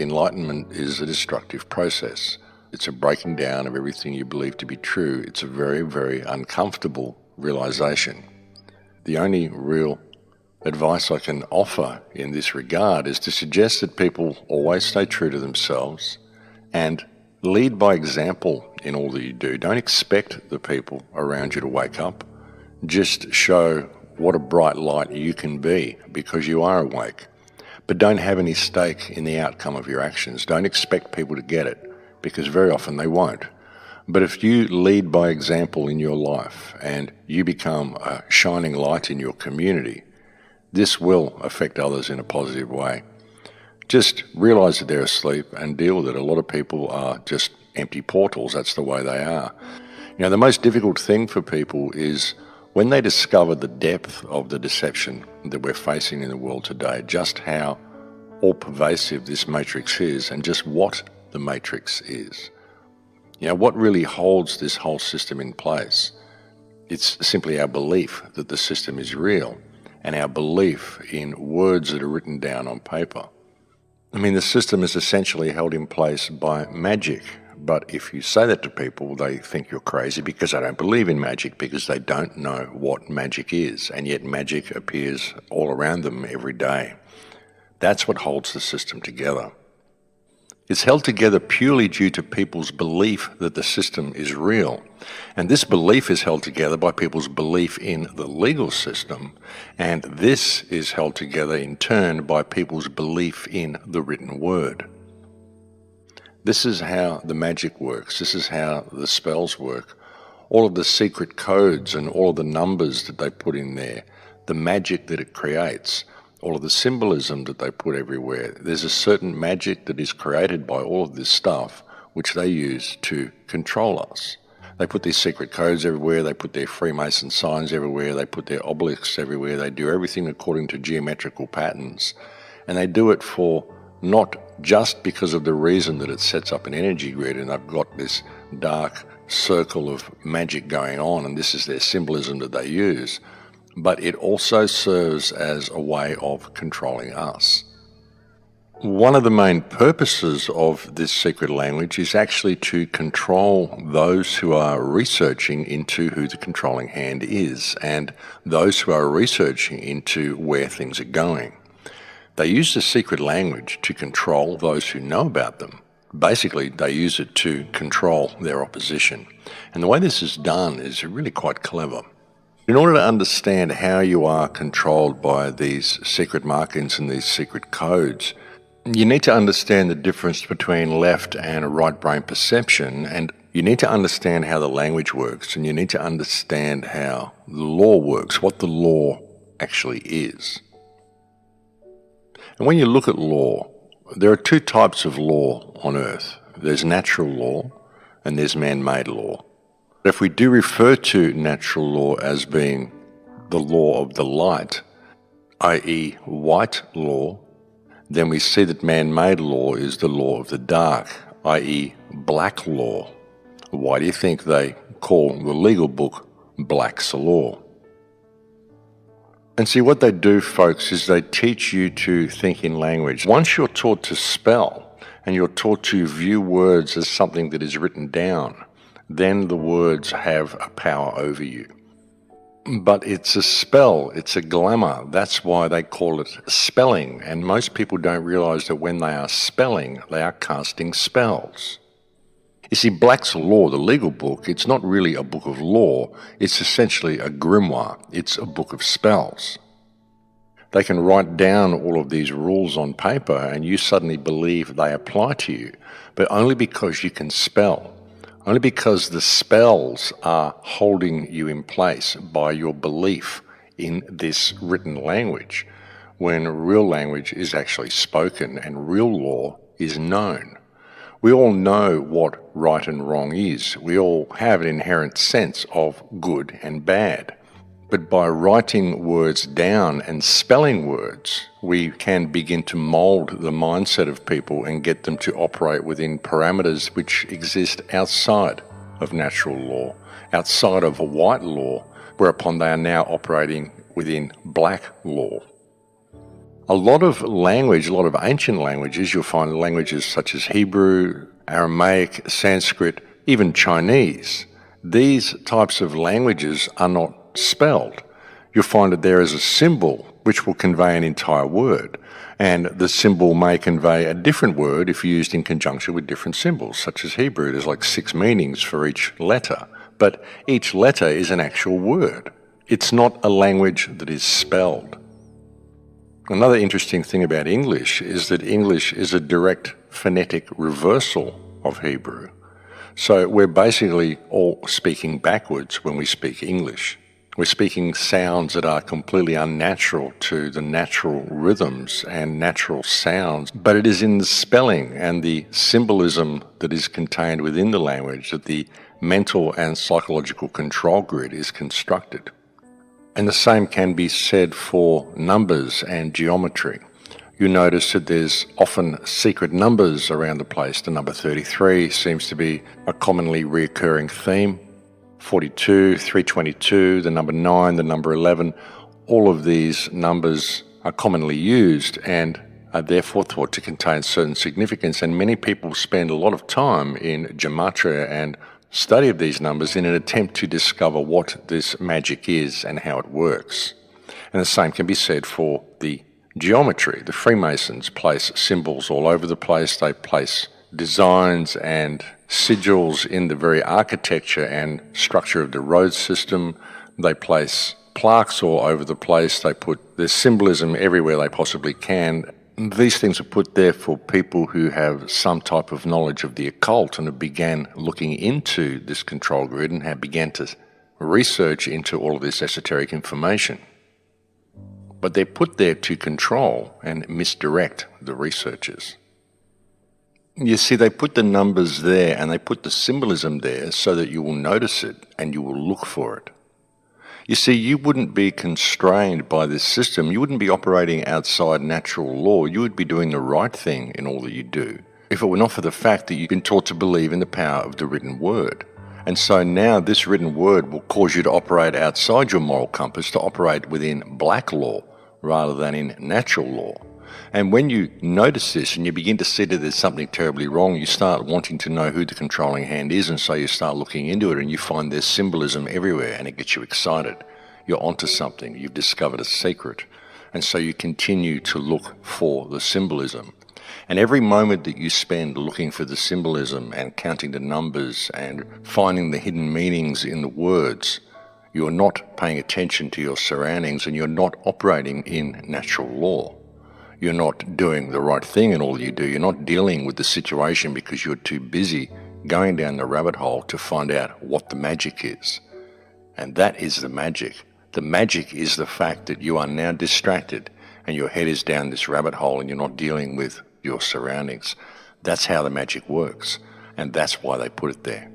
Enlightenment is a destructive process. It's a breaking down of everything you believe to be true. It's a very, very uncomfortable realization. The only real advice I can offer in this regard is to suggest that people always stay true to themselves and lead by example in all that you do. Don't expect the people around you to wake up. Just show what a bright light you can be because you are awake. But don't have any stake in the outcome of your actions. Don't expect people to get it because very often they won't. But if you lead by example in your life and you become a shining light in your community, this will affect others in a positive way. Just realize that they're asleep and deal with it. A lot of people are just empty portals. That's the way they are. The most difficult thing for people is when they discover the depth of the deception that we're facing in the world today, just how all-pervasive this matrix is and just what the matrix is. What really holds this whole system in place? It's simply our belief that the system is real and our belief in words that are written down on paper. The system is essentially held in place by magic. But if you say that to people, they think you're crazy because they don't believe in magic, because they don't know what magic is, and yet magic appears all around them every day. That's what holds the system together. It's held together purely due to people's belief that the system is real. And this belief is held together by people's belief in the legal system, and this is held together in turn by people's belief in the written word. This is how the magic works. This is how the spells work. All of the secret codes and all of the numbers that they put in there, the magic that it creates, all of the symbolism that they put everywhere. There's a certain magic that is created by all of this stuff which they use to control us. They put these secret codes everywhere. They put their Freemason signs everywhere. They put their obelisks everywhere. They do everything according to geometrical patterns. And they do it for not just because of the reason that it sets up an energy grid and they've got this dark circle of magic going on and this is their symbolism that they use, but it also serves as a way of controlling us. One of the main purposes of this secret language is actually to control those who are researching into who the controlling hand is and those who are researching into where things are going. They use the secret language to control those who know about them. Basically, they use it to control their opposition. And the way this is done is really quite clever. In order to understand how you are controlled by these secret markings and these secret codes, you need to understand the difference between left and right brain perception, and you need to understand how the language works, and you need to understand how the law works, what the law actually is. And when you look at law, there are two types of law on Earth. There's natural law and there's man-made law. If we do refer to natural law as being the law of the light, i.e. white law, then we see that man-made law is the law of the dark, i.e. black law. Why do you think they call the legal book Black's Law? And see, what they do, folks, is they teach you to think in language. Once you're taught to spell and you're taught to view words as something that is written down, then the words have a power over you. But it's a spell, it's a glamour. That's why they call it spelling. And most people don't realize that when they are spelling, they are casting spells. You see, Black's Law, the legal book, it's not really a book of law. It's essentially a grimoire. It's a book of spells. They can write down all of these rules on paper and you suddenly believe they apply to you, but only because you can spell. Only because the spells are holding you in place by your belief in this written language, when real language is actually spoken and real law is known. We all know what right and wrong is. We all have an inherent sense of good and bad. But by writing words down and spelling words, we can begin to mold the mindset of people and get them to operate within parameters which exist outside of natural law, outside of a white law, whereupon they are now operating within black law. A lot of language, a lot of ancient languages, you'll find languages such as Hebrew, Aramaic, Sanskrit, even Chinese. These types of languages are not spelled. You'll find that there is a symbol which will convey an entire word, and the symbol may convey a different word if used in conjunction with different symbols, such as Hebrew. There's like 6 meanings for each letter, but each letter is an actual word. It's not a language that is spelled. Another interesting thing about English is that English is a direct phonetic reversal of Hebrew. So we're basically all speaking backwards when we speak English. We're speaking sounds that are completely unnatural to the natural rhythms and natural sounds, but it is in the spelling and the symbolism that is contained within the language that the mental and psychological control grid is constructed. And the same can be said for numbers and geometry. You notice that there's often secret numbers around the place. The number 33 seems to be a commonly recurring theme. 42, 322, the number 9, the number 11, all of these numbers are commonly used and are therefore thought to contain certain significance. And many people spend a lot of time in gematria and study of these numbers in an attempt to discover what this magic is and how it works. And the same can be said for the geometry. The Freemasons place symbols all over the place. They place designs and sigils in the very architecture and structure of the road system. They place plaques all over the place. They put their symbolism everywhere they possibly can. These things are put there for people who have some type of knowledge of the occult and have began looking into this control grid and have began to research into all of this esoteric information. But they're put there to control and misdirect the researchers. You see, they put the numbers there and they put the symbolism there so that you will notice it and you will look for it. You see, you wouldn't be constrained by this system. You wouldn't be operating outside natural law. You would be doing the right thing in all that you do, if it were not for the fact that you've been taught to believe in the power of the written word. And so now this written word will cause you to operate outside your moral compass, to operate within black law rather than in natural law. And when you notice this and you begin to see that there's something terribly wrong, you start wanting to know who the controlling hand is, and so you start looking into it and you find there's symbolism everywhere and it gets you excited. You're onto something, you've discovered a secret, and so you continue to look for the symbolism. And every moment that you spend looking for the symbolism and counting the numbers and finding the hidden meanings in the words, you're not paying attention to your surroundings and you're not operating in natural law. You're not doing the right thing in all you do. You're not dealing with the situation because you're too busy going down the rabbit hole to find out what the magic is. And that is the magic. The magic is the fact that you are now distracted and your head is down this rabbit hole and you're not dealing with your surroundings. That's how the magic works. And that's why they put it there.